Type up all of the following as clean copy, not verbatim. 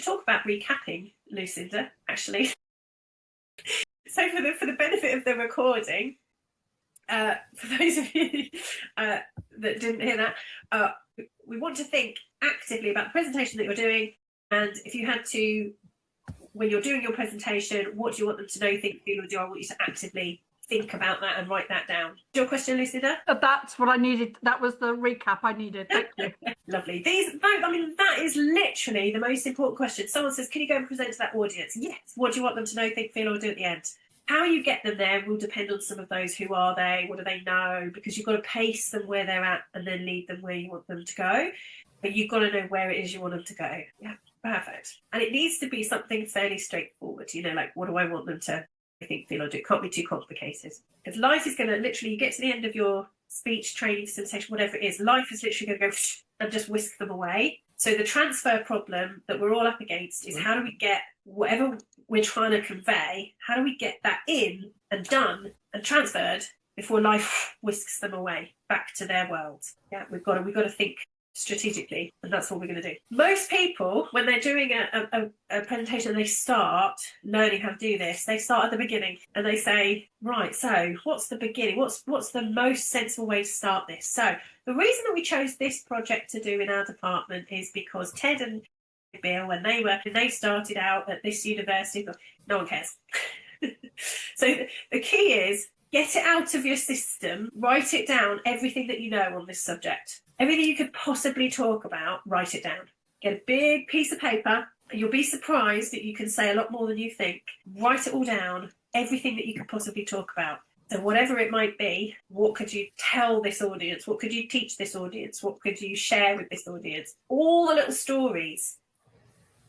talk about recapping, Lucinda, actually. So for the benefit of the recording, for those of you that didn't hear that, we want to think actively about the presentation that you're doing, and if you had to, when you're doing your presentation, what do you want them to know, think, feel, or do? I want you to actively think about that and write that down. Your question, Lucinda? That's what I needed. That was the recap I needed. Thank you. Lovely. I mean, that is literally the most important question. Someone says, can you go and present to that audience? Yes. What do you want them to know, think, feel, or do at the end? How you get them there will depend on some of those. Who are they? What do they know? Because you've got to pace them where they're at and then lead them where you want them to go. But you've got to know where it is you want them to go. Yeah, perfect. And it needs to be something fairly straightforward. You know, like, what do I want them to think, feel, or do? It can't be too complicated. Because life is going to literally, you get to the end of your speech, training, facilitation, whatever it is, life is literally going to go and just whisk them away. So the transfer problem that we're all up against is, how do we get whatever we're trying to convey, how do we get that in and done and transferred before life whisks them away back to their world? Yeah, we've got to think strategically, and that's what we're going to do. Most people, when they're doing a presentation and they start learning how to do this, they start at the beginning and they say, right, so what's the beginning? What's the most sensible way to start this? So the reason that we chose this project to do in our department is because Ted and Bill, when they started out at this university, no one cares. So the key is, get it out of your system, write it down, everything that you know on this subject. Everything you could possibly talk about, write it down. Get a big piece of paper, and you'll be surprised that you can say a lot more than you think. Write it all down, everything that you could possibly talk about. So whatever it might be, what could you tell this audience? What could you teach this audience? What could you share with this audience? All the little stories.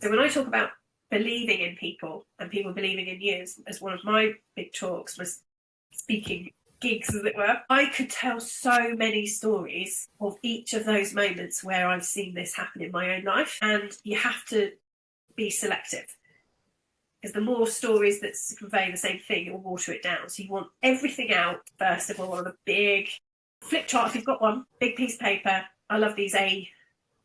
So when I talk about believing in people and people believing in you, as one of my big talks was speaking gigs, as it were, I could tell so many stories of each of those moments where I've seen this happen in my own life. And you have to be selective, because the more stories that convey the same thing, you'll water it down. So you want everything out, first of all, on a big flip chart, if you've got one, big piece of paper. I love these what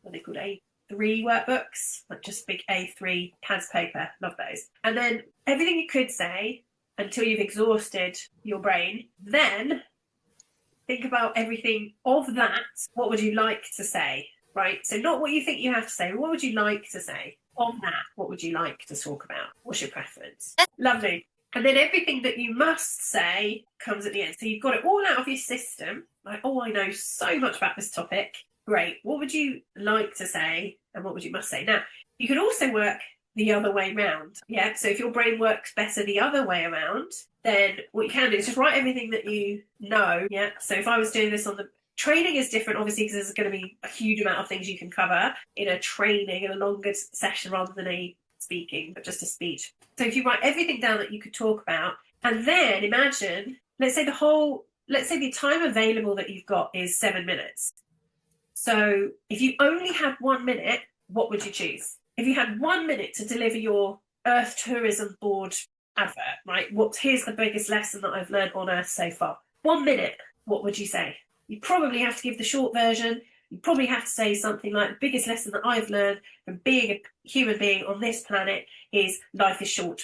are they called, A3 workbooks, like just big A3 pads paper, love those. And then everything you could say until you've exhausted your brain, then think about everything of that. What would you like to say, right? So not what you think you have to say, what would you like to say? On that, what would you like to talk about? What's your preference? Lovely. And then everything that you must say comes at the end. So you've got it all out of your system, like, oh, I know so much about this topic. Great. What would you like to say and what would you must say? Now, you could also work the other way round. Yeah. So if your brain works better the other way around, then what you can do is just write everything that you know. Yeah. So if I was doing this on the training, is different, obviously, because there's going to be a huge amount of things you can cover in a training, in a longer session rather than a speaking, but just a speech. So if you write everything down that you could talk about, and then imagine, let's say the time available that you've got is 7 minutes. So if you only had 1 minute, what would you choose? If you had 1 minute to deliver your Earth Tourism Board advert, right? Here's the biggest lesson that I've learned on Earth so far. 1 minute, what would you say? You probably have to give the short version. You probably have to say something like, the biggest lesson that I've learned from being a human being on this planet is life is short.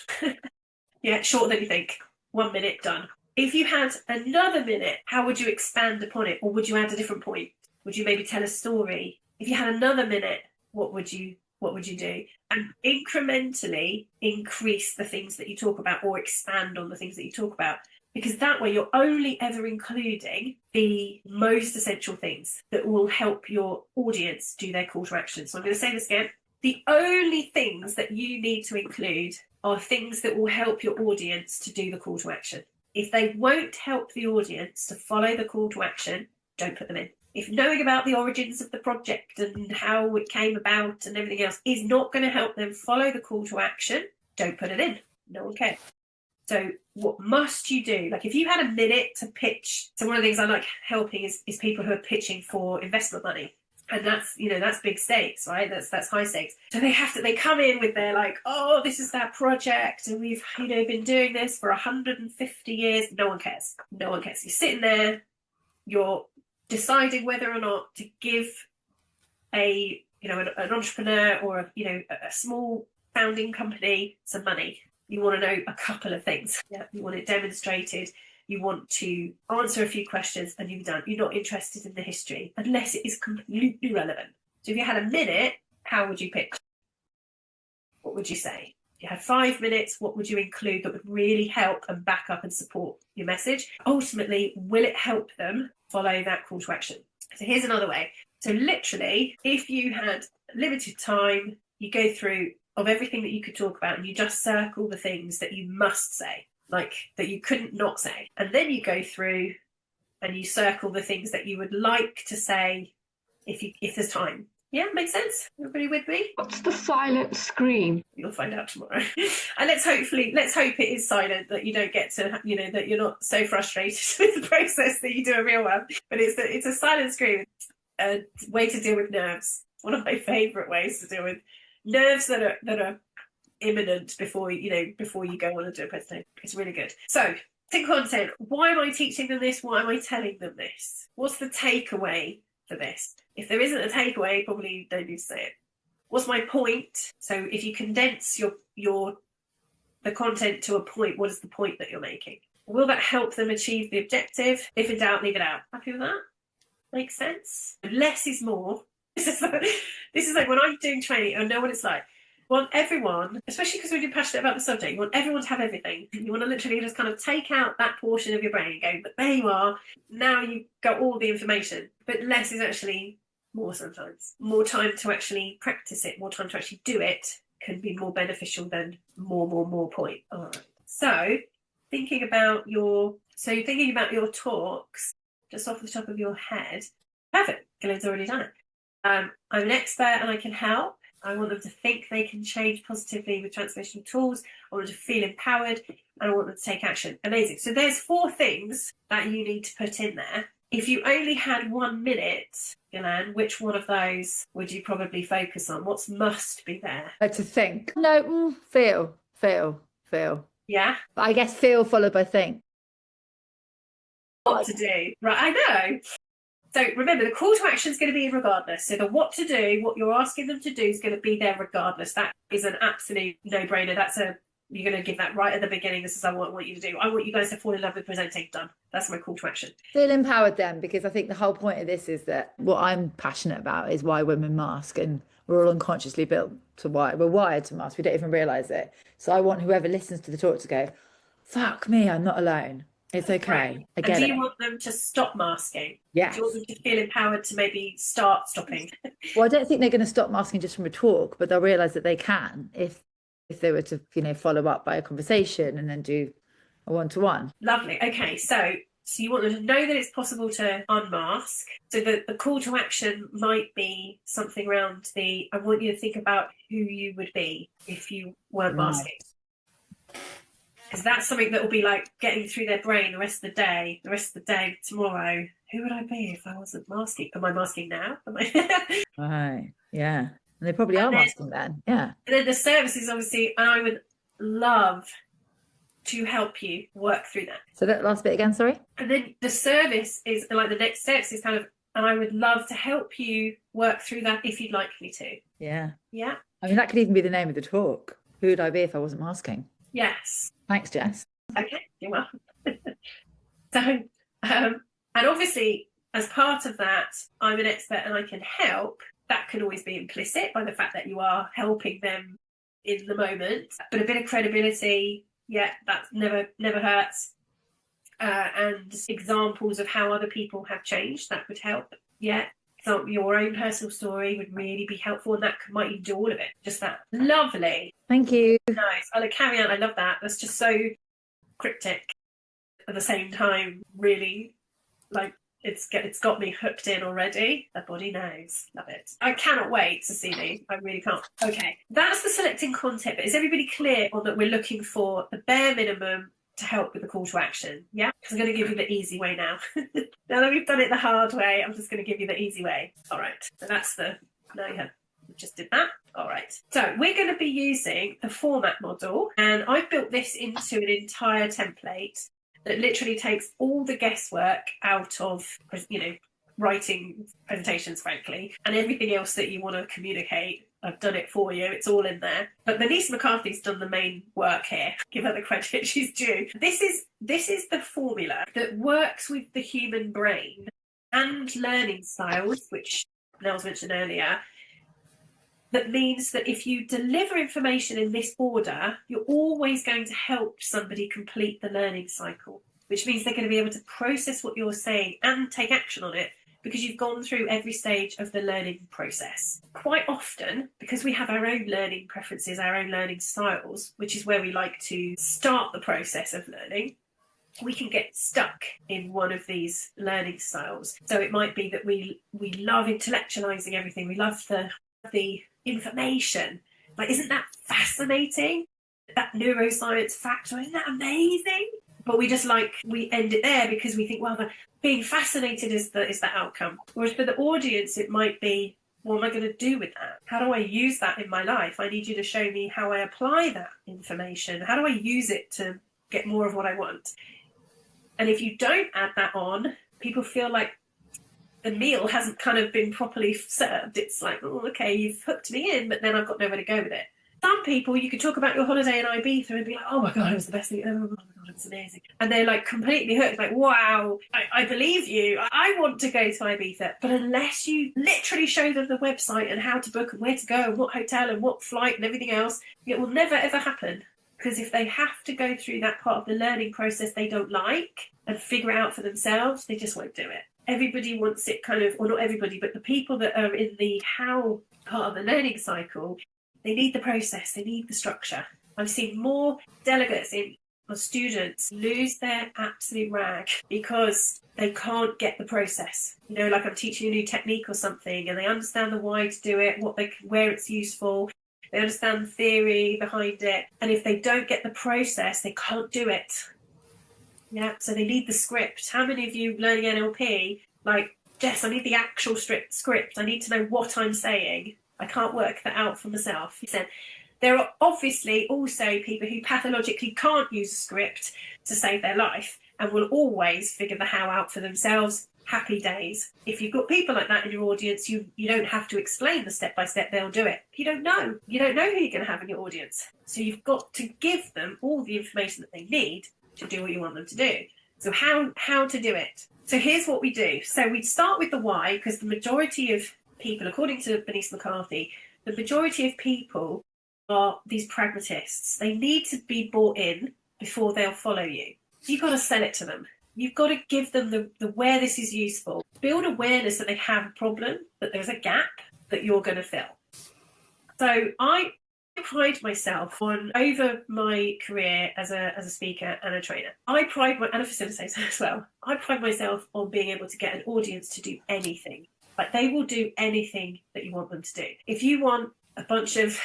Yeah, shorter than you think. 1 minute, done. If you had another minute, how would you expand upon it? Or would you add a different point? Would you maybe tell a story? If you had another minute, what would you do? And incrementally increase the things that you talk about, or expand on the things that you talk about. Because that way you're only ever including the most essential things that will help your audience do their call to action. So I'm going to say this again. The only things that you need to include are things that will help your audience to do the call to action. If they won't help the audience to follow the call to action, don't put them in. If knowing about the origins of the project and how it came about and everything else is not going to help them follow the call to action, don't put it in. No one cares. So what must you do? Like, if you had a minute to pitch, so one of the things I like helping is people who are pitching for investment money. And that's big stakes, right? That's high stakes. So they come in with their like, oh, this is that project, and we've, been doing this for 150 years. No one cares. No one cares. You're sitting there, you're deciding whether or not to give an entrepreneur or a small founding company some money. You want to know a couple of things. Yeah, you want it demonstrated. You want to answer a few questions, and you're done. You're not interested in the history unless it is completely relevant. So if you had a minute, how would you pitch? What would you say? If you had 5 minutes, what would you include that would really help and back up and support your message? Ultimately, will it help them follow that call to action? So here's another way. So literally, if you had limited time, you go through of everything that you could talk about and you just circle the things that you must say, like that you couldn't not say. And then you go through and you circle the things that you would like to say if there's time. Yeah, makes sense? Everybody with me? What's the silent scream? You'll find out tomorrow. And let's hope it is silent, that you don't get to, that you're not so frustrated with the process that you do a real one. But it's a silent scream, a way to deal with nerves. One of my favourite ways to deal with nerves that are imminent before you go on and do a presentation. It's really good. So, think content. Why am I teaching them this? Why am I telling them this? What's the takeaway for this? If there isn't a takeaway, probably don't need to say it. What's my point? So if you condense the content to a point, what is the point that you're making? Will that help them achieve the objective? If in doubt, leave it out. Happy with that? Makes sense? Less is more. This is like when I'm doing training, I know what it's like. You want everyone, especially because we're passionate about the subject, you want everyone to have everything. You want to literally just kind of take out that portion of your brain and go, but there you are, now you've got all the information. But less is actually more sometimes. More time to actually practice it, more time to actually do it can be more beneficial than more point. All right. So thinking about your talks, just off the top of your head, perfect. Gillian's already done it. I'm an expert and I can help. I want them to think they can change positively with transformational tools. I want them to feel empowered, and I want them to take action. Amazing. So there's 4 things that you need to put in there. If you only had 1 minute, Gillian, which one of those would you probably focus on? What's must be there? Like to think. No, feel. Yeah? But I guess feel followed by think. What to do. Right, I know. So remember, the call to action is going to be regardless. So the what to do, what you're asking them to do is going to be there regardless. That is an absolute no-brainer. You're going to give that right at the beginning. This is what I want you to do. I want you guys to fall in love with presenting. Done. That's my call to action. Feel empowered then, because I think the whole point of this is that what I'm passionate about is why women mask, and we're all unconsciously built to why we're wired to mask. We don't even realise it. So I want whoever listens to the talk to go, fuck me, I'm not alone. It's okay. Right. I get it. And do you want them to stop masking? Yes. Do you want them to feel empowered to maybe start stopping? Well, I don't think they're going to stop masking just from a talk, but they'll realise that they can if they were to, follow up by a conversation and then do a one-to-one. Lovely. Okay, so you want them to know that it's possible to unmask. So the call to action might be something around I want you to think about who you would be if you weren't masking. Because that's something that will be like getting through their brain the rest of the day tomorrow. Who would I be if I wasn't masking? Am I masking now? Right, yeah. And they probably are masking then, yeah. And then the service is obviously, and I would love to help you work through that. So that last bit again, sorry? And then the service is, like the next steps is kind of, and I would love to help you work through that if you'd like me to. Yeah. Yeah. I mean, that could even be the name of the talk. Who would I be if I wasn't masking? Yes. Thanks, Jess. Okay, you're welcome. So, and obviously, as part of that, I'm an expert and I can help. That can always be implicit by the fact that you are helping them in the moment. But a bit of credibility, yeah, that never hurts. And examples of how other people have changed, that would help. Yeah. So your own personal story would really be helpful, and that might even do all of it. Just that. Lovely. Thank you. Nice. I'll carry on. I love that. That's just so cryptic at the same time. Really, like it's got me hooked in already. The body knows. Love it. I cannot wait to see these. I really can't. Okay, that's the selecting content. But is everybody clear on that? We're looking for the bare minimum to help with the call to action. Yeah, because I'm going to give you the easy way now. Now that we've done it the hard way, I'm just going to give you the easy way. All right. So that's we just did that. All right. So we're going to be using the format model, and I've built this into an entire template that literally takes all the guesswork out of, writing presentations, frankly, and everything else that you want to communicate I've done it for you. It's all in there. But Denise McCarthy's done the main work here. Give her the credit she's due. This is the formula that works with the human brain and learning styles, which Nels mentioned earlier. That means that if you deliver information in this order, you're always going to help somebody complete the learning cycle, which means they're going to be able to process what you're saying and take action on it, because you've gone through every stage of the learning process. Quite often, because we have our own learning preferences, our own learning styles, which is where we like to start the process of learning, we can get stuck in one of these learning styles. So it might be that we love intellectualizing everything. We love the information. Like, isn't that fascinating? That neuroscience factor, isn't that amazing? But we end it there because we think, well, being fascinated is the outcome. Whereas for the audience, it might be, what am I going to do with that? How do I use that in my life? I need you to show me how I apply that information. How do I use it to get more of what I want? And if you don't add that on, people feel like the meal hasn't kind of been properly served. It's like, oh, okay, you've hooked me in, but then I've got nowhere to go with it. Some people, you could talk about your holiday in Ibiza and be like, oh my God, it was the best thing ever. Oh my God, it was amazing. And they're like completely hooked, like, wow, I believe you. I want to go to Ibiza. But unless you literally show them the website and how to book and where to go and what hotel and what flight and everything else, it will never, ever happen. Because if they have to go through that part of the learning process they don't like and figure it out for themselves, they just won't do it. Everybody wants it kind of, or not everybody, but the people that are in the how part of the learning cycle, they need the process, they need the structure. I've seen more delegates or students lose their absolute rag because they can't get the process. You know, like I'm teaching a new technique or something and they understand the why to do it, where it's useful, they understand the theory behind it. And if they don't get the process, they can't do it. Yeah, so they need the script. How many of you learning NLP, like, Jess, I need the actual script. I need to know what I'm saying. I can't work that out for myself. He said, there are obviously also people who pathologically can't use a script to save their life and will always figure the how out for themselves. Happy days. If you've got people like that in your audience, you don't have to explain the step-by-step, they'll do it. You don't know. You don't know who you're going to have in your audience. So you've got to give them all the information that they need to do what you want them to do. So how to do it? So here's what we do. So we start with the why, because the majority of people, according to Denise McCarthy, the majority of people are these pragmatists. They need to be bought in before they'll follow you. You've got to sell it to them. You've got to give them the where this is useful. Build awareness that they have a problem, that there's a gap that you're going to fill. So I pride myself on, over my career as a speaker and a trainer, and a facilitator as well, I pride myself on being able to get an audience to do anything. Like, they will do anything that you want them to do. If you want a bunch of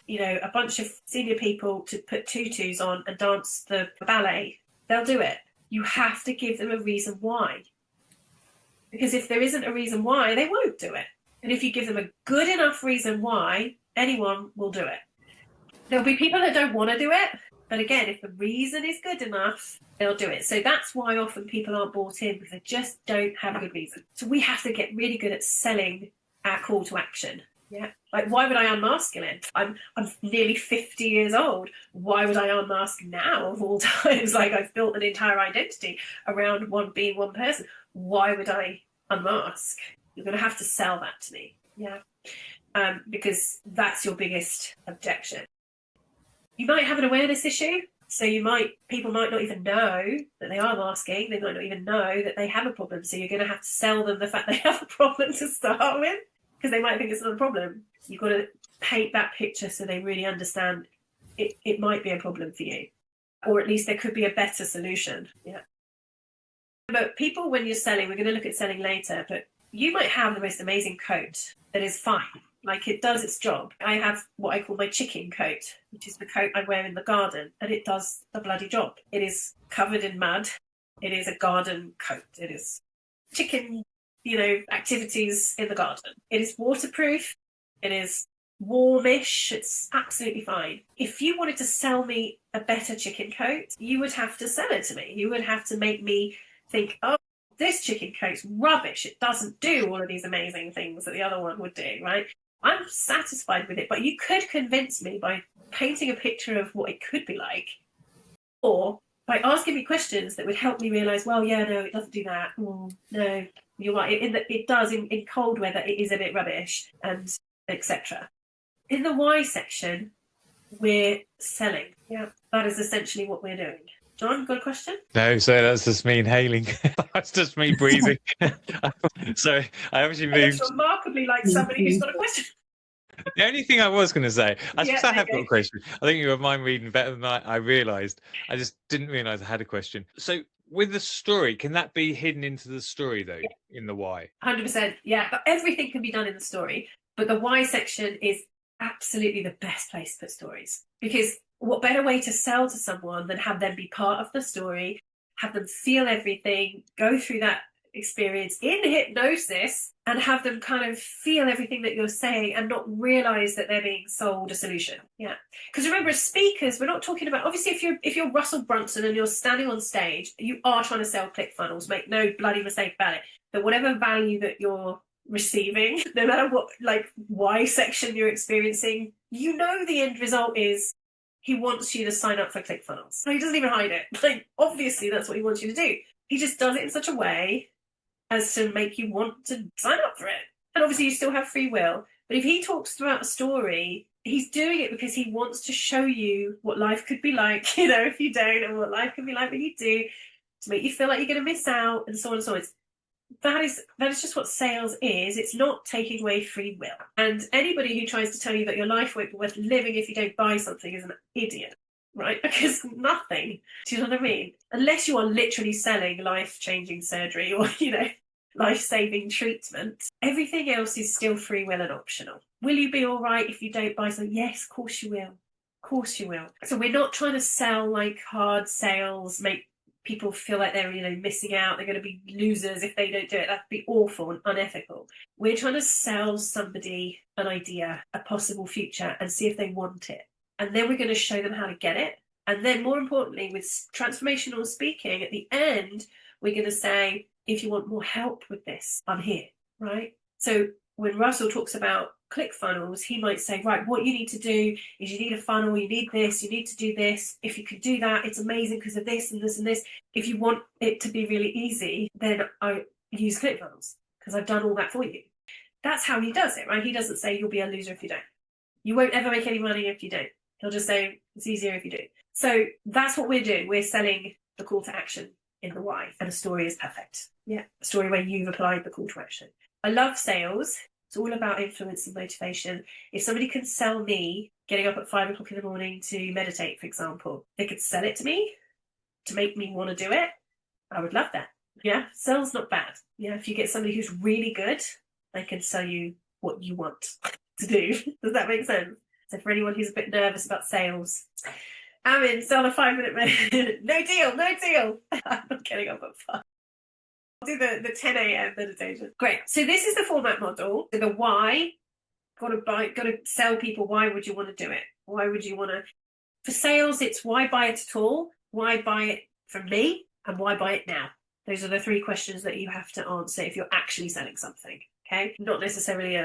senior people to put tutus on and dance the ballet, they'll do it. You have to give them a reason why. Because if there isn't a reason why, they won't do it. And if you give them a good enough reason why, anyone will do it. There'll be people that don't want to do it. But again, if the reason is good enough, they'll do it. So that's why often people aren't bought in, because they just don't have a good reason. So we have to get really good at selling our call to action. Yeah. Like, why would I unmask Ellen? I'm nearly 50 years old. Why would I unmask now of all times? Like, I've built an entire identity around being one person. Why would I unmask? You're going to have to sell that to me. Yeah. Because that's your biggest objection. You might have an awareness issue. So people might not even know that they are masking. They might not even know that they have a problem. So you're going to have to sell them the fact they have a problem to start with, because they might think it's not a problem. You've got to paint that picture so they really understand it might be a problem for you, or at least there could be a better solution. Yeah. But people, when you're selling, we're going to look at selling later, but you might have the most amazing coat that is fine. Like, it does its job. I have what I call my chicken coat, which is the coat I wear in the garden, and it does the bloody job. It is covered in mud. It is a garden coat. It is chicken, activities in the garden. It is waterproof. It is warmish. It's absolutely fine. If you wanted to sell me a better chicken coat, you would have to sell it to me. You would have to make me think, oh, this chicken coat's rubbish. It doesn't do all of these amazing things that the other one would do, right? I'm satisfied with it, but you could convince me by painting a picture of what it could be like, or by asking me questions that would help me realise, well, yeah, no, it doesn't do that. Oh, no, you're right. It does in cold weather. It is a bit rubbish, and etc. In the why section, we're selling. Yeah, that is essentially what we're doing. John, got a question? No, so that's just me inhaling. That's just me breathing. So I obviously It's moved. remarkably like somebody who's got a question. The only thing I was going to say, I Yeah, suppose I there have you got go. a question. I think you were mind reading better than I realised. I just didn't realise I had a question. So with the story, can that be hidden into the story though, in the why? 100%. Yeah, but everything can be done in the story. But the why section is absolutely the best place to put stories, because what better way to sell to someone than have them be part of the story, have them feel everything, go through that experience in hypnosis, and have them kind of feel everything that you're saying and not realize that they're being sold a solution. Yeah, because remember, as speakers, we're not talking about, obviously if you're Russell Brunson and you're standing on stage, you are trying to sell ClickFunnels, make no bloody mistake about it. But whatever value that you're receiving, no matter what like why section you're experiencing, you know the end result is he wants you to sign up for ClickFunnels. So he doesn't even hide it. Like, obviously that's what he wants you to do. He just does it in such a way as to make you want to sign up for it. And obviously you still have free will. But if he talks throughout a story, he's doing it because he wants to show you what life could be like, you know, if you don't, and what life could be like when you do, to make you feel like you're going to miss out, and so on and so on. That is just what sales is. It's not taking away free will. And anybody who tries to tell you that your life won't be worth living if you don't buy something is an idiot, right? Because nothing, do you know what I mean? Unless you are literally selling life-changing surgery or, you know, life-saving treatment, everything else is still free will and optional. Will you be all right if you don't buy something? Yes, of course you will. Of course you will. So we're not trying to sell like hard sales, make people feel like they're, you know, missing out, they're going to be losers if they don't do it. That'd be awful and unethical. We're trying to sell somebody an idea, a possible future, and see if they want it. And then we're going to show them how to get it. And then more importantly, with transformational speaking, at the end, we're going to say, if you want more help with this, I'm here, right? So when Russell talks about ClickFunnels, he might say, right, what you need to do is you need a funnel, you need this, you need to do this. If you can do that, it's amazing because of this and this and this. If you want it to be really easy, then I use ClickFunnels because I've done all that for you. That's how he does it, right? He doesn't say you'll be a loser if you don't. You won't ever make any money if you don't. He'll just say it's easier if you do. So that's what we're doing. We're selling the call to action in the why, and a story is perfect. Yeah, a story where you've applied the call to action. I love sales. It's all about influence and motivation. If somebody can sell me getting up at 5 o'clock in the morning to meditate, for example, they could sell it to me to make me want to do it. I would love that. Yeah, sales not bad. Yeah, if you get somebody who's really good, they can sell you what you want to do. Does that make sense? So for anyone who's a bit nervous about sales, I'm in, sell a 5-minute minute. No deal, no deal. I'm not getting up at 5. Do the 10 a.m. meditation. Great. So this is the format model. So the why, got to sell people. Why would you want to do it? Why would you want to? For sales, it's why buy it at all? Why buy it from me? And why buy it now? Those are the 3 questions that you have to answer if you're actually selling something. Okay, not necessarily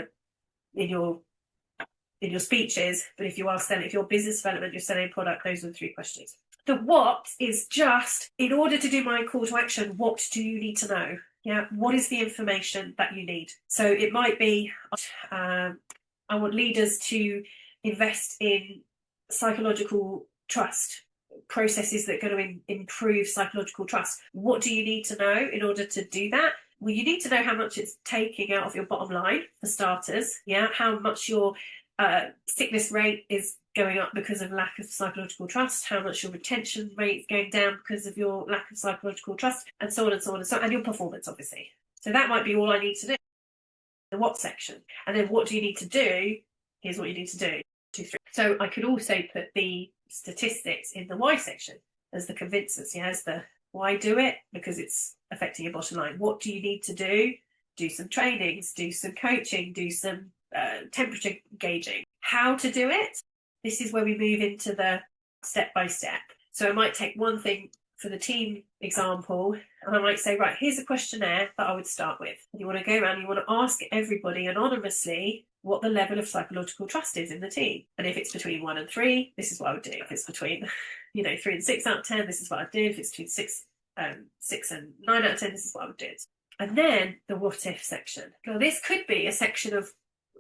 in your speeches, but if you are selling, if you're business development, you're selling a product. Those are the 3 questions. The what is just, in order to do my call to action, what do you need to know? Yeah, what is the information that you need? So it might be, I want leaders to invest in psychological trust, processes that are going to improve psychological trust. What do you need to know in order to do that? Well, you need to know how much it's taking out of your bottom line, for starters. Yeah, how much your sickness rate is going up because of lack of psychological trust, how much your retention rate is going down because of your lack of psychological trust, and so on and so on and so on, and your performance, obviously. So that might be all I need to do. The what section. And then what do you need to do? Here's what you need to do. 2, 3. So I could also put the statistics in the why section as the convincers. Yeah, as the why do it? Because it's affecting your bottom line. What do you need to do? Do some trainings, do some coaching, do some temperature gauging. How to do it? This is where we move into the step by step. So I might take one thing for the team example, and I might say, right, here's a questionnaire that I would start with. You want to go around, you want to ask everybody anonymously what the level of psychological trust is in the team. And if it's between 1 and 3, this is what I would do. If it's between, 3 and 6 out of 10, this is what I'd do. If it's between 6 and 9 out of 10, this is what I would do. And then the what if section. Now, this could be a section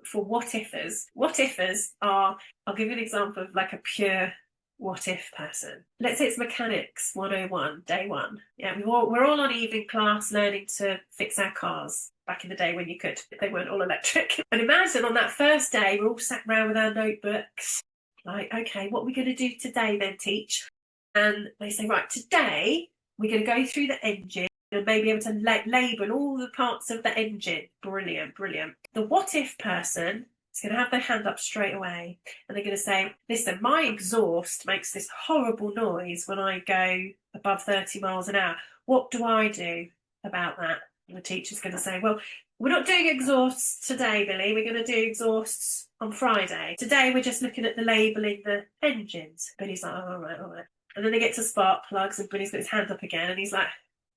for what ifers. What ifers are, I'll give you an example of like a pure what if person. Let's say it's mechanics 101, day 1. Yeah, we're all on evening class learning to fix our cars back in the day when you could. They weren't all electric. And imagine on that first day, we're all sat around with our notebooks. Like, okay, what are we going to do today then, teach? And they say, right, today we're going to go through the engine and maybe able to label all the parts of the engine. Brilliant, brilliant. The what if person is going to have their hand up straight away, and they're going to say, listen, my exhaust makes this horrible noise when I go above 30 miles an hour. What do I do about that? And the teacher's going to say, well, we're not doing exhausts today, Billy. We're going to do exhausts on Friday. Today we're just looking at the labelling the engines. Billy's like, oh, all right. And then they get to spark plugs, and Billy's got his hand up again, and he's like,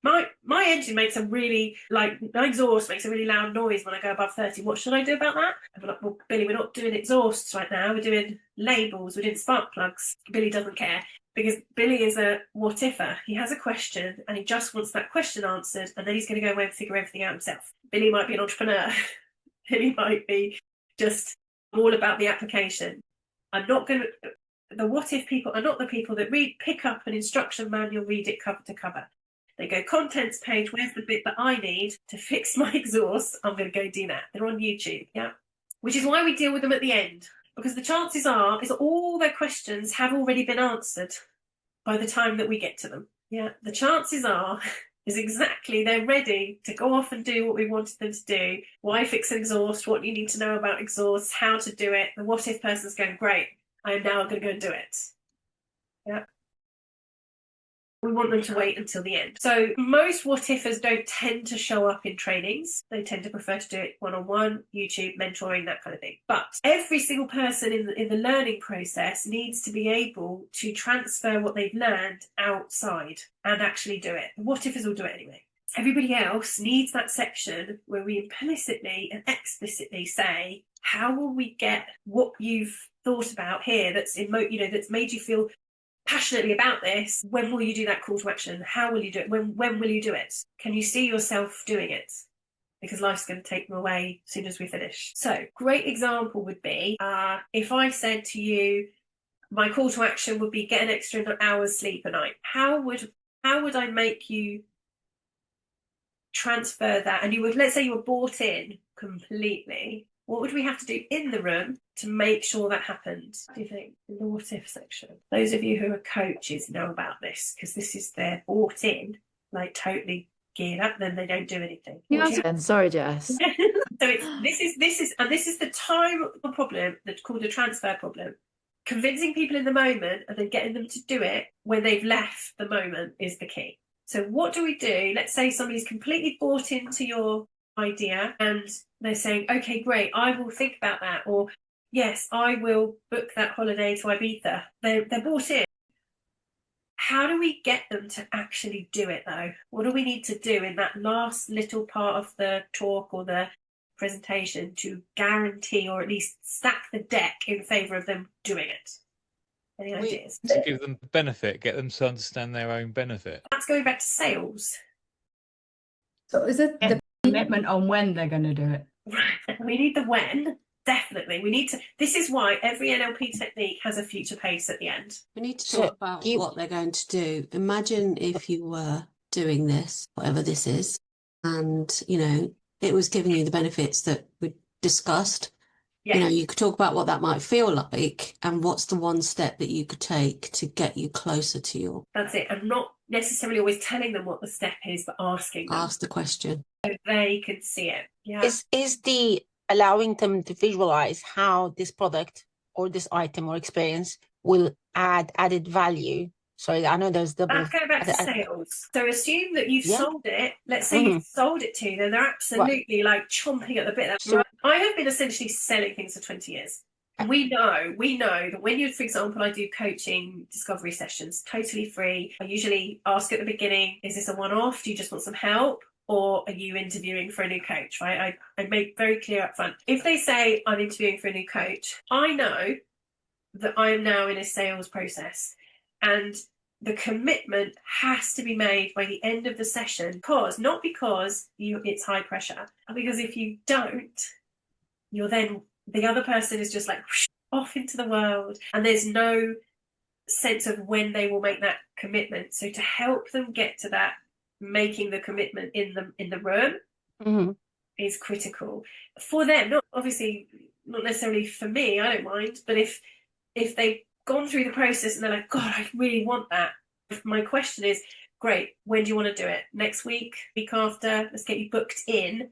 my engine makes a really, my exhaust makes a really loud noise when I go above 30. What should I do about that? I'm like, well, Billy, we're not doing exhausts right now. We're doing labels. We're doing spark plugs. Billy doesn't care, because Billy is a what-ifer. He has a question, and he just wants that question answered, and then he's going to go away and figure everything out himself. Billy might be an entrepreneur. Billy might be just all about the application. The what-if people are not the people that pick up an instruction manual, read it cover to cover. They go, contents page, where's the bit that I need to fix my exhaust? I'm going to go do that. They're on YouTube, yeah? Which is why we deal with them at the end, because the chances are is that all their questions have already been answered by the time that we get to them. Yeah, the chances are is exactly they're ready to go off and do what we wanted them to do. Why fix an exhaust? What you need to know about exhausts? How to do it? The what if person's going, great, I am now going to go and do it. Yeah. We want them to wait until the end. So most what-ifers don't tend to show up in trainings. They tend to prefer to do it one-on-one, YouTube, mentoring, that kind of thing. But every single person in the learning process needs to be able to transfer what they've learned outside and actually do it. The what-ifers will do it anyway. Everybody else needs that section where we implicitly and explicitly say, how will we get what you've thought about here that's made you feel passionately about this? When will you do that call to action? How will you do it? When will you do it? Can you see yourself doing it? Because life's going to take them away as soon as we finish. So, great example would be if I said to you, my call to action would be get an extra hour's sleep a night. How would I make you transfer that? And let's say you were bought in completely. What would we have to do in the room to make sure that happened? What do you think? In the what if section. Those of you who are coaches know about this, because this is they're bought in, like totally geared up, then they don't do anything. Sorry, Jess. So this is the time problem that's called the transfer problem. Convincing people in the moment and then getting them to do it when they've left the moment is the key. So what do we do? Let's say somebody's completely bought into your idea and they're saying, okay, great, I will think about that, or yes, I will book that holiday to Ibiza. They're bought in. How do we get them to actually do it though? What do we need to do in that last little part of the talk or the presentation to guarantee or at least stack the deck in favour of them doing it? Any ideas? To give them benefit, get them to understand their own benefit. That's going back to sales. So is it the commitment on when they're going to do it? We need the when. Definitely. We need to. This is why every NLP technique has a future pace at the end. We need to talk about what they're going to do. Imagine if you were doing this, whatever this is, and, it was giving you the benefits that we discussed. Yeah. You could talk about what that might feel like and what's the one step that you could take to get you closer to your... That's it. I'm not necessarily always telling them what the step is, but asking them. Ask the question. So they can see it. Yeah. Is the allowing them to visualize how this product or this item or experience will add added value. Sorry, I know there's double. Let's go back to sales. So assume that you've sold it. Let's say you've sold it to them. They're absolutely like chomping at the bit. So, I have been essentially selling things for 20 years. We know that when you, for example, I do coaching discovery sessions, totally free. I usually ask at the beginning, is this a one-off? Do you just want some help? Or are you interviewing for a new coach, right? I make very clear up front. If they say I'm interviewing for a new coach, I know that I am now in a sales process, and the commitment has to be made by the end of the session, not because it's high pressure, because if you don't, you're then, the other person is just like whoosh, off into the world, and there's no sense of when they will make that commitment. So to help them get to that, making the commitment in the room is critical for them. Not obviously, not necessarily for me, I don't mind, but if they've gone through the process and they're like, God, I really want that, my question is, great, when do you want to do it? Next week, week after? Let's get you booked in,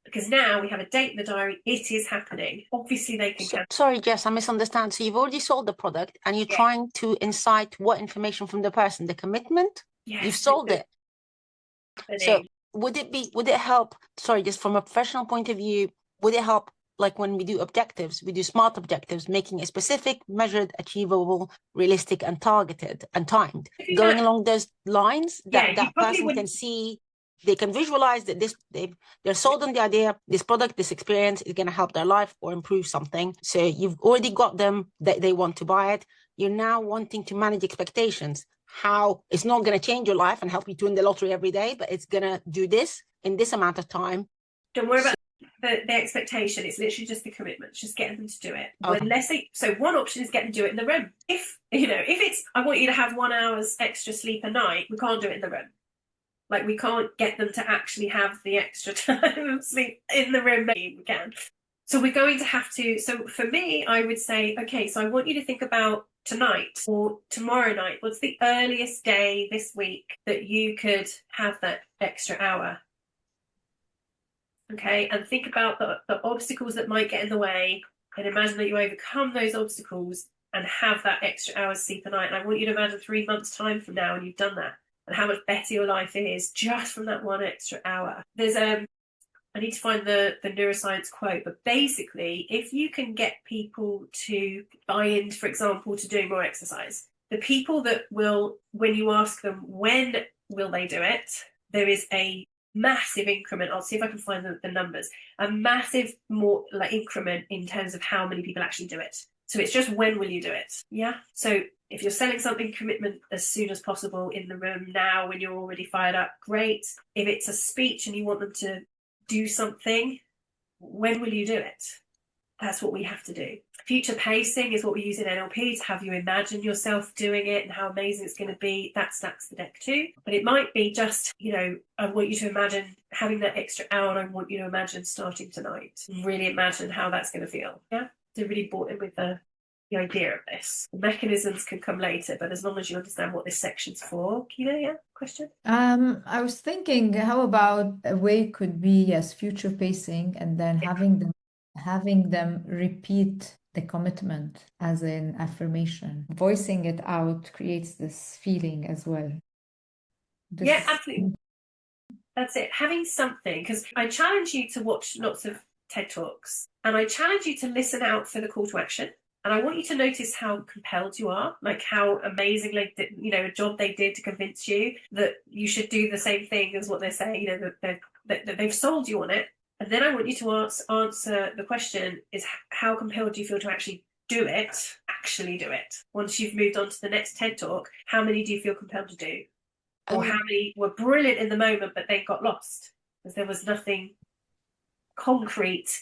because now we have a date in the diary. It is happening. Obviously they can Sorry, Jess, I misunderstand. So you've already sold the product and you're trying to incite what information from the person? The commitment? Yes, you've sold it. So would it help, sorry, just from a professional point of view, would it help, like when we do objectives, we do SMART objectives, making it specific, measured, achievable, realistic, and targeted and timed, going along those lines, that person can see, they can visualize that they're sold on the idea, this product, this experience is going to help their life or improve something. So you've already got them that they want to buy it. You're now wanting to manage expectations. How it's not going to change your life and help you to win the lottery every day, but it's going to do this in this amount of time. Don't worry about the expectation. It's literally just the commitment. It's just getting them to do it. Okay. So one option is getting to do it in the room. If it's, I want you to have 1 hour's extra sleep a night, we can't do it in the room. Like, we can't get them to actually have the extra time of sleep in the room. Maybe we can. So we're going to have to, so for me, I would say, okay, so I want you to think about tonight or tomorrow night. What's the earliest day this week that you could have that extra hour? Okay, and think about the obstacles that might get in the way, and imagine that you overcome those obstacles and have that extra hour's sleep a night. And I want you to imagine 3 months' time from now and you've done that, and how much better your life is just from that one extra hour. There's I need to find the neuroscience quote, but basically, if you can get people to buy in, for example, to doing more exercise, the people that will, when you ask them when will they do it, there is a massive increment. I'll see if I can find the numbers. A massive more like increment in terms of how many people actually do it. So it's just, when will you do it? Yeah. So if you're selling something, commitment as soon as possible in the room now when you're already fired up, great. If it's a speech and you want them to do something, when will you do it? That's what we have to do. Future pacing is what we use in NLP to have you imagine yourself doing it and how amazing it's going to be. That stacks the deck too. But it might be just, I want you to imagine having that extra hour, and I want you to imagine starting tonight. Really imagine how that's going to feel. Yeah. So really bought in with the idea of this. The mechanisms can come later, but as long as you understand what this section's for. Kina, yeah? Question? I was thinking, how about a way could be, yes, future pacing, and then having them repeat the commitment as an affirmation. Voicing it out creates this feeling as well. Yeah, absolutely. That's it. Having something, because I challenge you to watch lots of TED Talks, and I challenge you to listen out for the call to action. And I want you to notice how compelled you are, like how amazingly, a job they did to convince you that you should do the same thing as what they're saying, that they've sold you on it. And then I want you to answer the question is, how compelled do you feel to actually do it? Once you've moved on to the next TED Talk, how many do you feel compelled to do? Or how many were brilliant in the moment, but then got lost because there was nothing concrete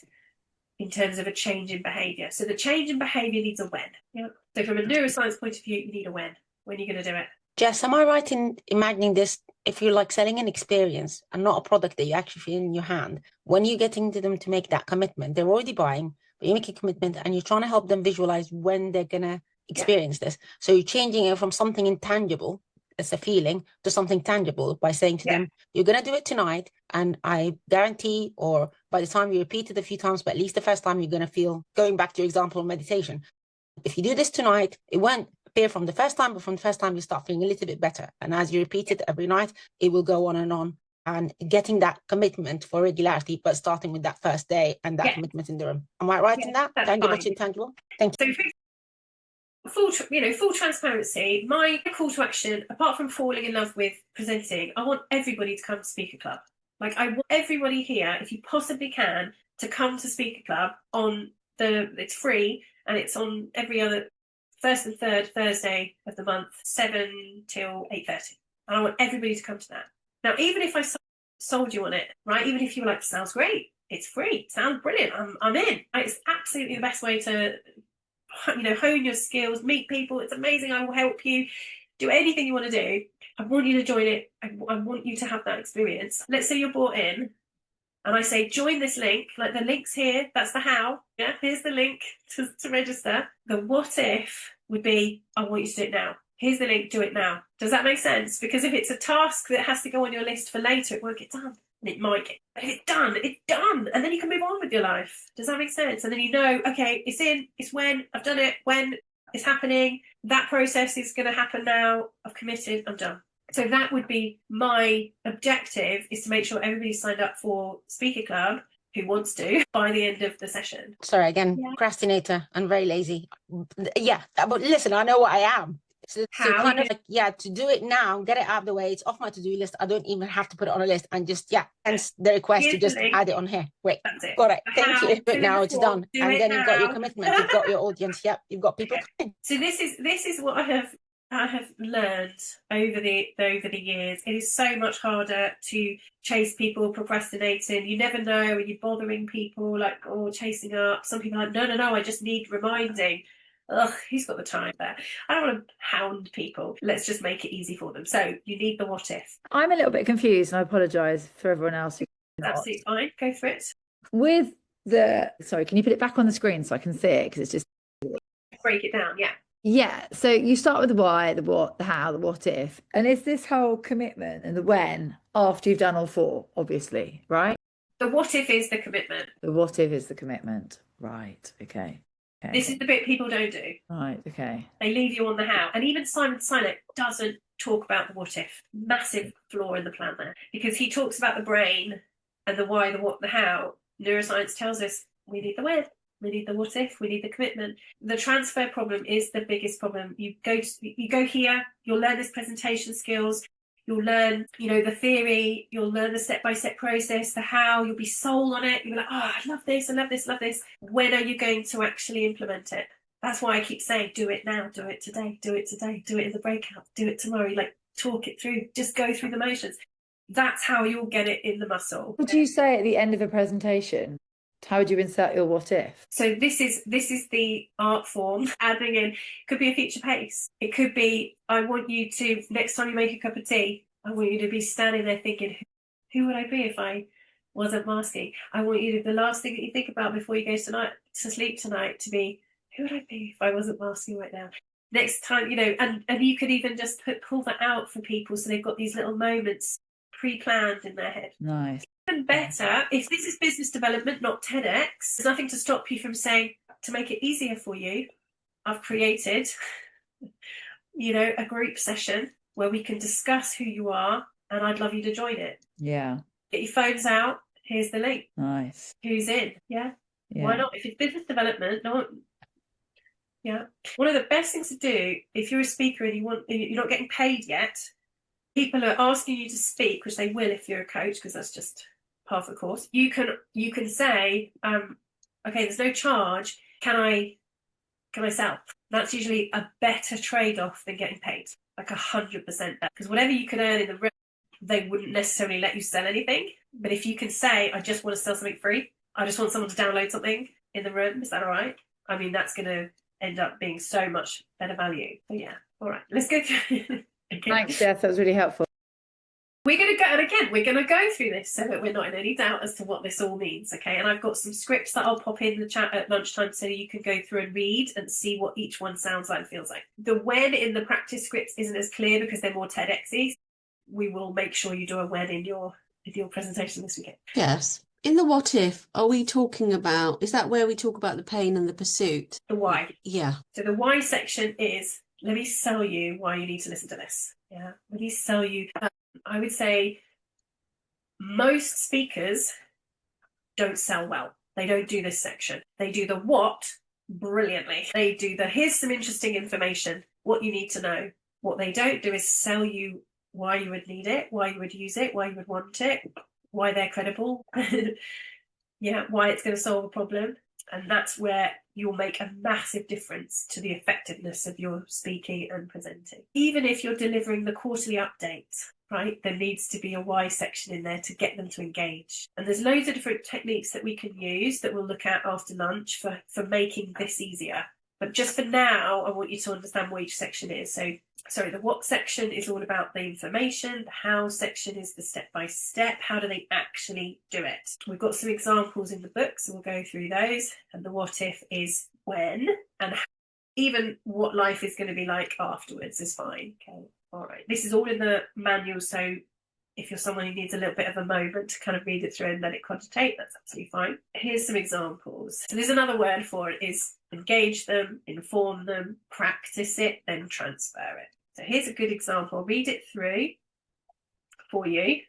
in terms of a change in behavior. So the change in behavior needs a when. Yeah. So from a neuroscience point of view, you need a when. When are you going to do it? Jess, am I right in imagining this, if you're like selling an experience and not a product that you actually feel in your hand, when you're getting to them to make that commitment, they're already buying, but you make a commitment and you're trying to help them visualize when they're going to experience this. So you're changing it from something intangible, as a feeling, to something tangible by saying to them, you're going to do it tonight, and I guarantee, or by the time you repeat it a few times, but at least the first time, you're going to feel, going back to your example of meditation, if you do this tonight, it won't appear from the first time, but from the first time you start feeling a little bit better, and as you repeat it every night, it will go on and on. and getting that commitment for regularity, but starting with that first day and that commitment in the room. Am I right in that? Tangible to intangible? Thank you. So full transparency, my call to action, apart from falling in love with presenting, I want everybody to come to Speaker Club. Like, I want everybody here, if you possibly can, to come to Speaker Club it's free, and it's on every other first and third Thursday of the month, 7 till 8:30. And I want everybody to come to that. Now, even if I sold you on it, right? Even if you were like, sounds great, it's free, sounds brilliant, I'm in. It's absolutely the best way to, hone your skills, meet people. It's amazing. I will help you do anything you want to do. I want you to join it. I want you to have that experience. Let's say you're bought in, and I say, join this link. Like, the link's here. That's the how. Yeah, here's the link to register. The what if would be, I want you to do it now. Here's the link, do it now. Does that make sense? Because if it's a task that has to go on your list for later, it won't get done. And it might get, but if it's done, it's done. And then you can move on with your life. Does that make sense? And then you know, okay, it's in, it's when, I've done it, when it's happening. That process is going to happen now. I've committed, I'm done. So that would be my objective, is to make sure everybody's signed up for Speaker Club, who wants to, by the end of the session. Sorry, again, procrastinator and very lazy. Yeah, but listen, I know what I am. So kind of like, to do it now, get it out of the way. It's off my to-do list. I don't even have to put it on a list, and just, hence the request to just add it on here. Great. That's it. Got it. Thank you. But now it's done. And then you've got your commitment. You've got your audience. Yep. You've got people coming. So this is what I have learned over the years. It is so much harder to chase people procrastinating. You never know, are you bothering people, like, chasing up? Some people are like, no, I just need reminding. Ugh, who's got the time there? I don't want to hound people. Let's just make it easy for them. So you need the what if. I'm a little bit confused, and I apologise for everyone else. Absolutely fine. Go for it. With sorry, can you put it back on the screen so I can see it? Because it's just break it down. Yeah. Yeah. So you start with the why, the what, the how, the what if, and is this whole commitment and the when after you've done all four, obviously, right? The what if is the commitment. The what if is the commitment. Right. Okay. This is the bit people don't do. Right, okay. They leave you on the how. And even Simon Sinek doesn't talk about the what if. Massive flaw in the plan there. Because he talks about the brain and the why, the what, the how. Neuroscience tells us we need the when, we need the what if, we need the commitment. The transfer problem is the biggest problem. You go here, you'll learn this presentation skills, you'll learn, the theory, you'll learn the step-by-step process, the how, you'll be sold on it. You'll be like, I love this, I love this, love this. When are you going to actually implement it? That's why I keep saying, do it now, do it today, do it today, do it in the breakout, do it tomorrow. Like, talk it through, just go through the motions. That's how you'll get it in the muscle. What do you say at the end of a presentation? How would you insert your what if? So this is the art form. Adding in, could be a feature pace. It could be, I want you to, next time you make a cup of tea, I want you to be standing there thinking, who would I be if I wasn't masking? I want you to, the last thing that you think about before you go to sleep tonight, to be, who would I be if I wasn't masking right now? Next time, and you could even just pull that out for people, so they've got these little moments pre-planned in their head. Nice. Even better, if this is business development, not TEDx, there's nothing to stop you from saying, to make it easier for you, I've created, a group session where we can discuss who you are, and I'd love you to join it. Yeah. Get your phones out. Here's the link. Nice. Who's in? Yeah. Why not? If it's business development, yeah. One of the best things to do, if you're a speaker and you're not getting paid yet, people are asking you to speak, which they will if you're a coach, because that's just part of the course. You can say, okay, there's no charge. Can I sell? That's usually a better trade-off than getting paid, like 100% better. Because whatever you can earn in the room, they wouldn't necessarily let you sell anything. But if you can say, I just want to sell something free, I just want someone to download something in the room, is that all right? I mean, that's going to end up being so much better value. But yeah, all right, let's go through. Okay. Thanks, Jess. That was really helpful. We're going to go through this so that we're not in any doubt as to what this all means, okay? And I've got some scripts that I'll pop in the chat at lunchtime so you can go through and read and see what each one sounds like and feels like. The when in the practice scripts isn't as clear because they're more TEDxy. We will make sure you do a when in your presentation this weekend. Yes. In the what if, are we talking about, is that where we talk about the pain and the pursuit? The why. Yeah. So the why section is, let me sell you why you need to listen to this. Yeah. Let me sell you. I would say Most speakers don't sell well. They don't do this section. They do the what brilliantly. They do the here's some interesting information, what you need to know. What they don't do is sell you why you would need it, why you would use it, why you would want it, why they're credible, why it's going to solve a problem. And that's where you'll make a massive difference to the effectiveness of your speaking and presenting. Even if you're delivering the quarterly updates, right, there needs to be a why section in there to get them to engage. And there's loads of different techniques that we can use that we'll look at after lunch for making this easier. But just for now, I want you to understand what each section is. So, sorry, the what section is all about the information. The how section is the step-by-step. How do they actually do it? We've got some examples in the book, so we'll go through those. And the what if is when, and even what life is going to be like afterwards is fine. Okay, all right. This is all in the manual, so if you're someone who needs a little bit of a moment to kind of read it through and let it cogitate, that's absolutely fine. Here's some examples. So there's another word for it, is engage them, inform them, practice it, then transfer it. So here's a good example. I'll read it through for you.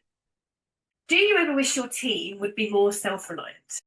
Do you ever wish your team would be more self-reliant?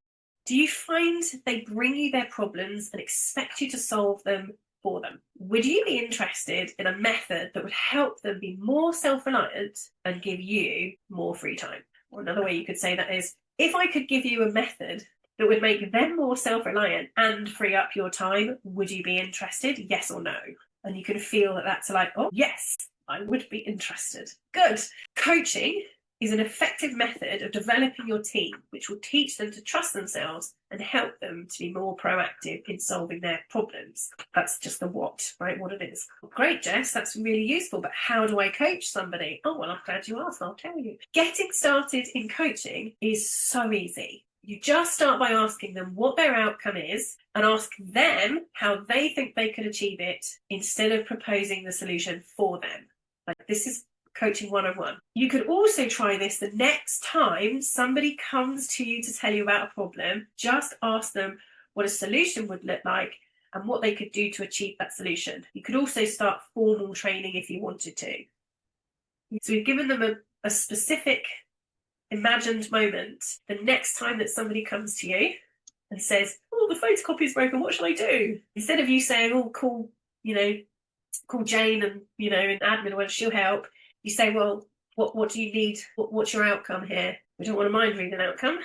Do you find they bring you their problems and expect you to solve them for them? Would you be interested in a method that would help them be more self-reliant and give you more free time? Or another way you could say that is, if I could give you a method that would make them more self-reliant and free up your time, would you be interested? Yes or no? And you can feel that that's like, oh, yes, I would be interested. Good. Coaching is an effective method of developing your team, which will teach them to trust themselves and help them to be more proactive in solving their problems. That's just the what, right? What it is. Great, Jess, that's really useful, but how do I coach somebody? Oh, well, I'm glad you asked, I'll tell you. Getting started in coaching is so easy. You just start by asking them what their outcome is and ask them how they think they could achieve it instead of proposing the solution for them. Like, this is Coaching 101. You could also try this the next time somebody comes to you to tell you about a problem. Just ask them what a solution would look like and what they could do to achieve that solution. You could also start formal training if you wanted to. So we've given them a specific imagined moment. The next time that somebody comes to you and says, oh, the photocopy is broken, what shall I do? Instead of you saying, oh, call Jane and, in admin or whatever, she'll help. You say, well, what do you need? What's your outcome here? We don't want to mind reading an outcome.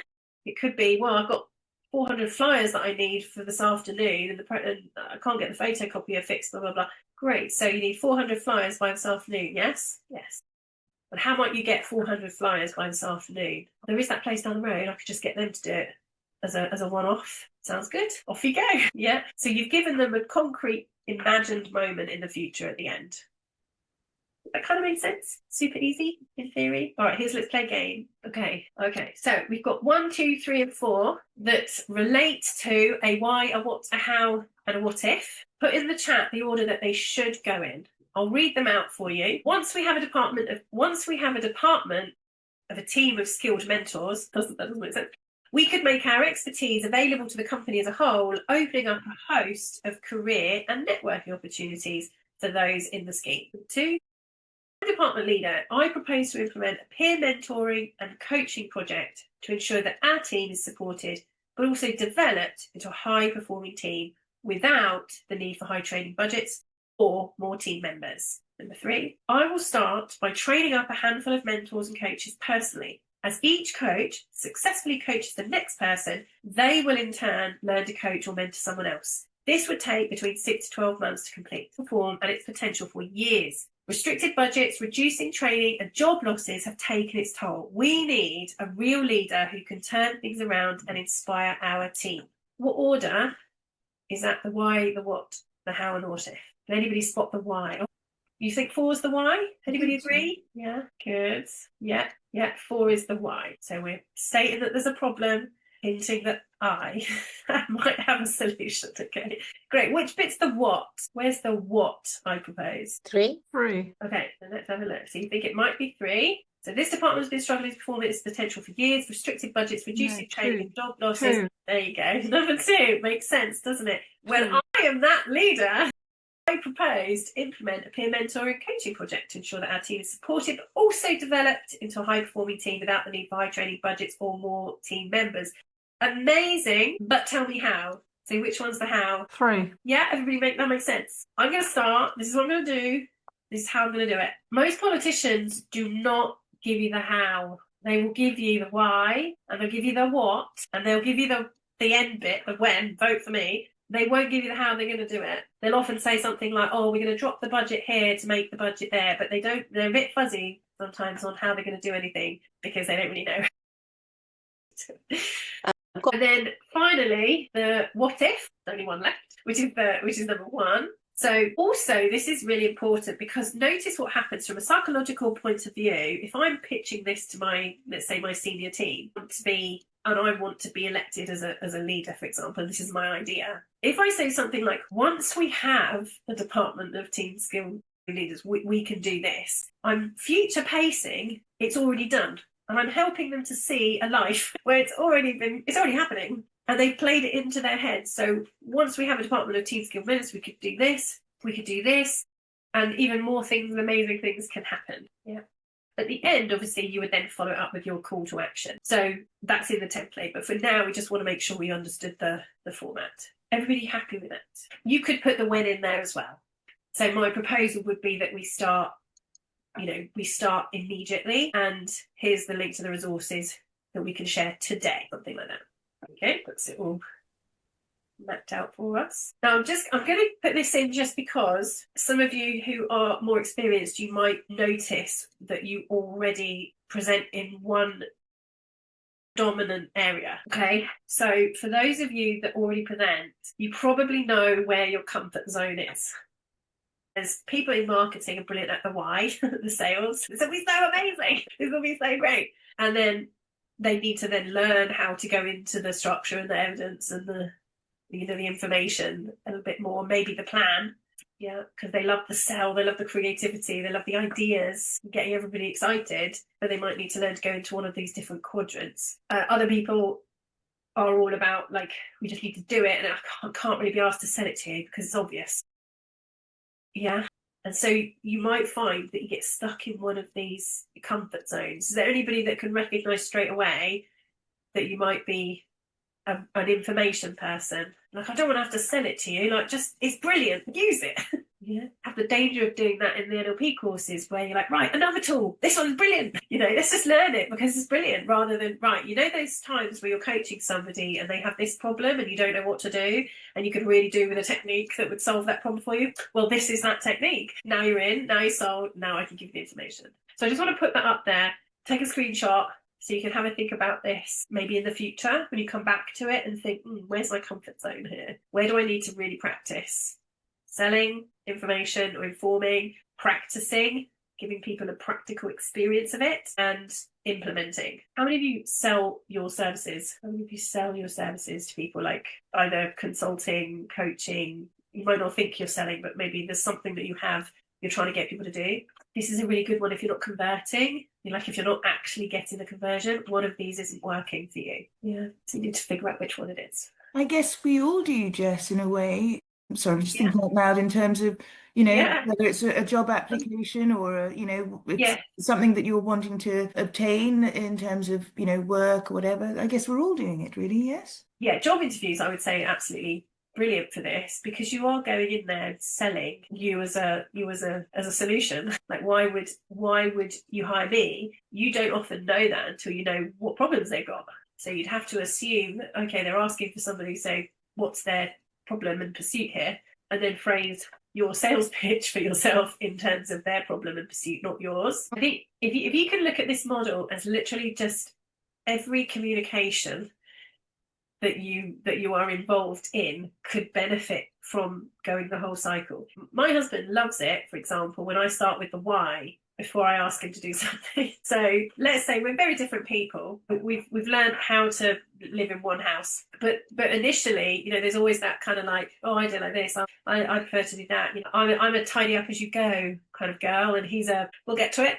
It could be, well, I've got 400 flyers that I need for this afternoon and I can't get the photocopier fixed, blah, blah, blah. Great. So you need 400 flyers by this afternoon, yes? Yes. And how might you get 400 flyers by this afternoon? There is that place down the road. I could just get them to do it as a one-off. Sounds good. Off you go. Yeah. So you've given them a concrete, imagined moment in the future at the end. That kind of makes sense. Super easy in theory. All right, let's play a game. Okay. So we've got 1, 2, 3, and 4 that relate to a why, a what, a how, and a what if. Put in the chat the order that they should go in. I'll read them out for you. Once we have a department of a team of skilled mentors, that doesn't make sense. We could make our expertise available to the company as a whole, opening up a host of career and networking opportunities for those in the scheme. 2. Department leader, I propose to implement a peer mentoring and coaching project to ensure that our team is supported, but also developed into a high-performing team without the need for high training budgets or more team members. 3, I will start by training up a handful of mentors and coaches personally. As each coach successfully coaches the next person, they will in turn learn to coach or mentor someone else. This would take between 6 to 12 months to complete the form and its potential for years. Restricted budgets, reducing training, and job losses have taken its toll. We need a real leader who can turn things around and inspire our team. What order is that? The why, the what, the how, and the what if? Can anybody spot the why? Oh, you think 4 is the why? Anybody agree? Yeah, good. Yeah, 4 is the why. So we're stating that there's a problem, hinting that I might have a solution. Okay, great. Which bit's the what? Where's the what I propose? 3. Okay, then let's have a look. So you think it might be 3. So this department has been struggling to perform its potential for years. Restricted budgets, reducing training, job losses. 2. There you go. Number 2 makes sense, doesn't it? When I am that leader, I I propose to implement a peer mentoring coaching project to ensure that our team is supported, but also developed into a high-performing team without the need for high training budgets or more team members. Amazing, but tell me how. So which one's the how? 3. Yeah, everybody make that makes sense. I'm going to start. This is what I'm going to do. This is how I'm going to do it. Most politicians do not give you the how. They will give you the why, and they'll give you the what, and they'll give you the end bit, the when, vote for me. They won't give you the how they're going to do it. They'll often say something like, oh, we're going to drop the budget here to make the budget there, but they're a bit fuzzy sometimes on how they're going to do anything because they don't really know. And then finally, the what if, only one left, which is number 1. So also, this is really important because notice what happens from a psychological point of view. If I'm pitching this to let's say my senior team, and I want to be elected as a leader, for example, this is my idea. If I say something like, once we have the Department of Team Skill Leaders, we can do this. I'm future pacing, it's already done. And I'm helping them to see a life where it's already happening. And they've played it into their heads. So once we have a Department of Team Skill Leaders, we could do this, and even more things, amazing things can happen. Yeah. At the end, obviously, you would then follow it up with your call to action. So that's in the template. But for now, we just want to make sure we understood the format. Everybody happy with that? You could put the when in there as well. So my proposal would be that we start immediately, and here's the link to the resources that we can share today, something like that. Okay, puts it all mapped out for us. Now I'm going to put this in just because some of you who are more experienced, you might notice that you already present in one dominant area. Okay, so for those of you that already present, you probably know where your comfort zone is. There's people in marketing are brilliant at the why, the sales. This will be so amazing. This will be so great. And then they need to then learn how to go into the structure and the evidence and the information a little bit more, maybe the plan. Yeah, because they love the sell, they love the creativity, they love the ideas, getting everybody excited, but they might need to learn to go into one of these different quadrants. Other people are all about, like, we just need to do it, and I can't really be asked to sell it to you because it's obvious. Yeah. And so you might find that you get stuck in one of these comfort zones. Is there anybody that can recognise straight away that you might be an information person? Like, I don't want to have to sell it to you. Like, just, it's brilliant. Use it. Yeah. Have the danger of doing that in the NLP courses where you're like, right, another tool. This one's brilliant. Let's just learn it because it's brilliant, rather than, right, those times where you're coaching somebody and they have this problem and you don't know what to do and you could really do with a technique that would solve that problem for you. Well, this is that technique. Now you're in, now you're sold, now I can give you the information. So I just want to put that up there. Take a screenshot so you can have a think about this maybe in the future when you come back to it and think, where's my comfort zone here? Where do I need to really practice? Selling, information or informing, practicing, giving people a practical experience of it, and implementing. How many of you sell your services? How many of you sell your services to people, like either consulting, coaching? You might not think you're selling, but maybe there's something that you're trying to get people to do. This is a really good one if you're not converting. If you're not actually getting the conversion, one of these isn't working for you. Yeah. So you need to figure out which one it is. I guess we all do, Jess, in a way. Sorry, I'm just thinking out loud in terms of, whether it's a job application or, it's something that you're wanting to obtain in terms of, work or whatever. I guess we're all doing it, really, yes? Yeah, job interviews, I would say, absolutely brilliant for this, because you are going in there selling you as a solution. Like, why would you hire me? You don't often know that until you know what problems they've got. So you'd have to assume, okay, they're asking for somebody, so what's their problem and pursuit here, and then phrase your sales pitch for yourself in terms of their problem and pursuit, not yours. I think if you can look at this model as literally just every communication that you are involved in could benefit from going the whole cycle. My husband loves it, for example, when I start with the why before I ask him to do something. So let's say we're very different people, but we've learned how to live in one house. But initially, there's always that kind of like, oh, I do like this, I prefer to do that. I'm a tidy up as you go kind of girl, and he's we'll get to it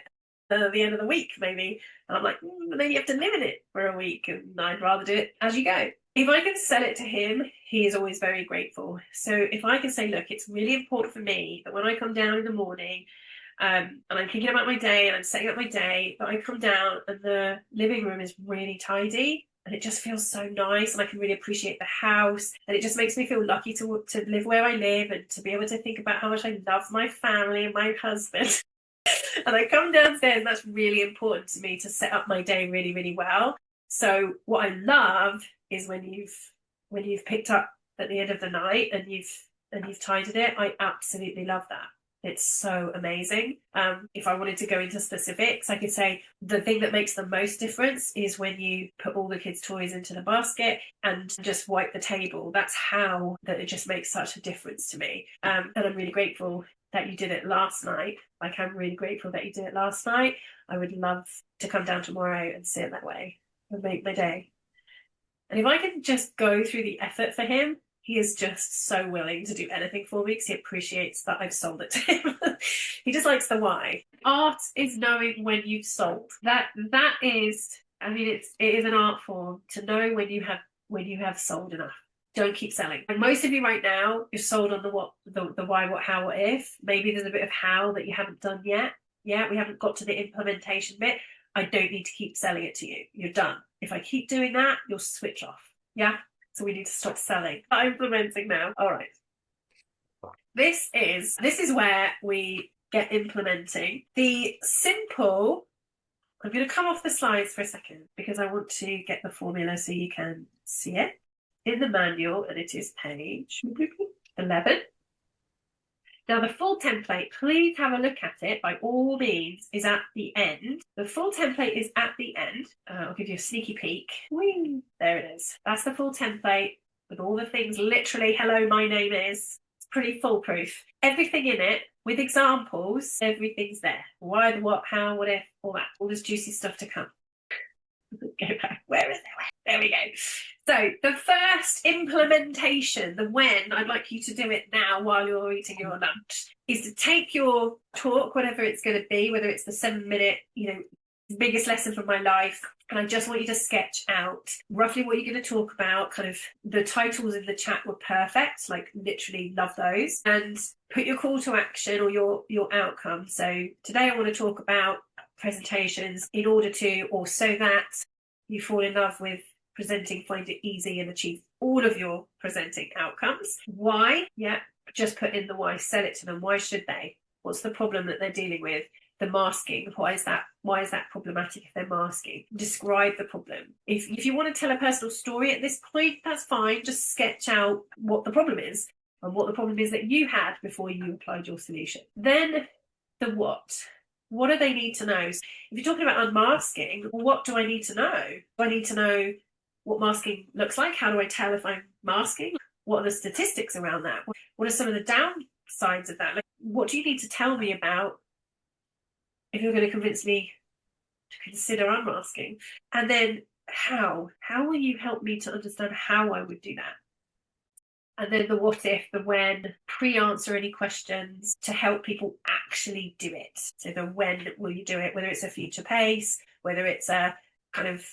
at the end of the week maybe. And I'm like, maybe you have to live in it for a week, and I'd rather do it as you go. If I can sell it to him, he is always very grateful. So if I can say, look, it's really important for me that when I come down in the morning, and I'm thinking about my day and I'm setting up my day, but I come down and the living room is really tidy and it just feels so nice and I can really appreciate the house, and it just makes me feel lucky to live where I live and to be able to think about how much I love my family and my husband. And I come downstairs, and that's really important to me to set up my day really, really well. So what I love is when you've picked up at the end of the night and you've tidied it. I absolutely love that. It's so amazing. If I wanted to go into specifics, I could say the thing that makes the most difference is when you put all the kids' toys into the basket and just wipe the table. That's how that it just makes such a difference to me. And I'm really grateful that you did it last night. Like, I'm really grateful that you did it last night. I would love to come down tomorrow and see it that way and make my day. And if I can just go through the effort for him, he is just so willing to do anything for me because he appreciates that I've sold it to him. He just likes the why. Art is knowing when you've sold. That is, I mean, it is an art form to know when you have sold enough. Don't keep selling. And most of you right now, you're sold on the what, the why, what, how, what if. Maybe there's a bit of how that you haven't done yet. Yeah, we haven't got to the implementation bit. I don't need to keep selling it to you. You're done. If I keep doing that, you'll switch off. Yeah. So we need to stop selling. I'm implementing now. All right. This is where we get implementing. The simple, I'm going to come off the slides for a second because I want to get the formula so you can see it in the manual, and it is page 11. Now, the full template, please have a look at it, by all means, is at the end. The full template is at the end. I'll give you a sneaky peek. Whee! There it is. That's the full template with all the things, literally, hello, my name is. It's pretty foolproof. Everything in it, with examples, everything's there. Why, the what, how, what if, all that. All this juicy stuff to come. Go back. Where is it? There we go. So the first implementation, the when, I'd like you to do it now while you're eating your lunch, is to take your talk, whatever it's going to be, whether it's the 7-minute, biggest lesson from my life, and I just want you to sketch out roughly what you're going to talk about. Kind of the titles in the chat were perfect, like literally love those, and put your call to action or your outcome. So today I want to talk about presentations in order to, or so that you fall in love with presenting, find it easy and achieve all of your presenting outcomes. Why? Yeah, just put in the why, sell it to them. Why should they? What's the problem that they're dealing with? The masking, why is that problematic if they're masking? Describe the problem. If you want to tell a personal story at this point, that's fine. Just sketch out what the problem is and what the problem is that you had before you applied your solution. Then the what. What do they need to know? If you're talking about unmasking, what do I need to know? Do I need to know what masking looks like? How do I tell if I'm masking? What are the statistics around that? What are some of the downsides of that? Like, what do you need to tell me about if you're going to convince me to consider unmasking? And then how? How will you help me to understand how I would do that? And then the what if, the when, pre-answer any questions to help people actually do it. So the when will you do it, whether it's a future pace, whether it's a kind of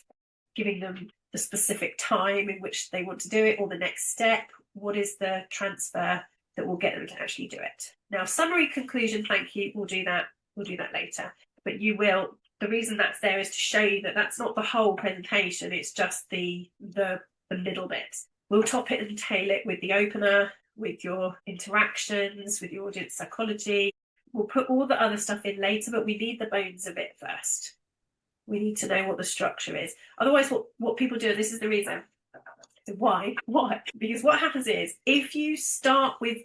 giving them the specific time in which they want to do it, or the next step. What is the transfer that will get them to actually do it? Now, summary, conclusion, thank you, we'll do that later. But you will, the reason that's there is to show you that that's not the whole presentation, it's just the middle bit. We'll top it and tail it with the opener, with your interactions, with your audience psychology. We'll put all the other stuff in later, but we need the bones of it first. We need to know what the structure is. Otherwise, what people do, and this is the reason. Why? Because what happens is, if you start with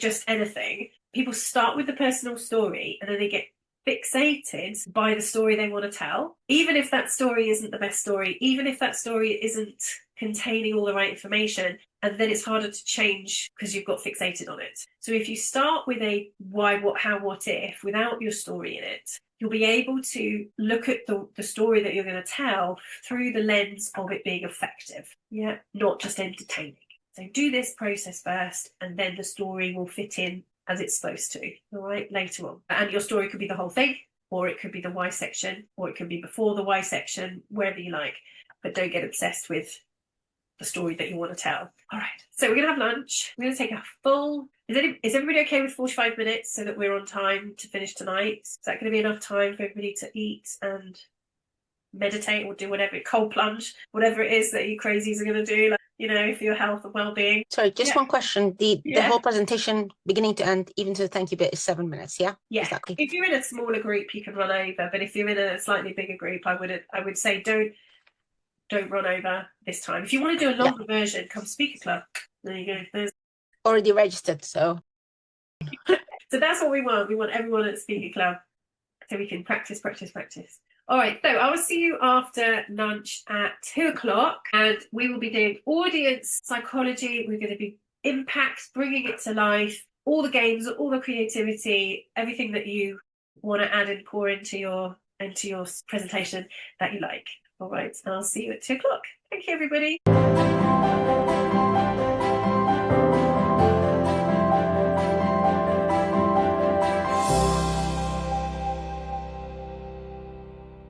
just anything, people start with the personal story and then they get fixated by the story they want to tell, even if that story isn't the best story, even if that story isn't containing all the right information, and then it's harder to change because you've got fixated on it. So if you start with a why, what, how, what if, without your story in it, you'll be able to look at the story that you're going to tell through the lens of it being effective, yeah, not just entertaining. So do this process first, and then the story will fit in as it's supposed to, all right, later on. And your story could be the whole thing, or it could be the why section, or it could be before the why section, wherever you like. But don't get obsessed with the story that you want to tell. All right, so we're going to have lunch. We're going to take a full... Is everybody okay with 45 minutes so that we're on time to finish tonight? Is that going to be enough time for everybody to eat and meditate or do whatever, cold plunge, whatever it is that you crazies are going to do, like, you know, for your health and well-being? Sorry, just one question. The whole presentation, beginning to end, even to the thank you bit, is 7 minutes, yeah? Yeah. Exactly. If you're in a smaller group, you can run over, but if you're in a slightly bigger group, I would say don't run over this time. If you want to do a longer version, come Speaker Club. There you go. There's already registered, so that's what we want. We want everyone at Speaker Club so we can practice. All right, so I will see you after lunch at 2:00, and we will be doing audience psychology. We're going to be impact, bringing it to life, all the games, all the creativity, everything that you want to add and pour into your presentation that you like. All right, and I'll see you at 2:00. Thank you, everybody.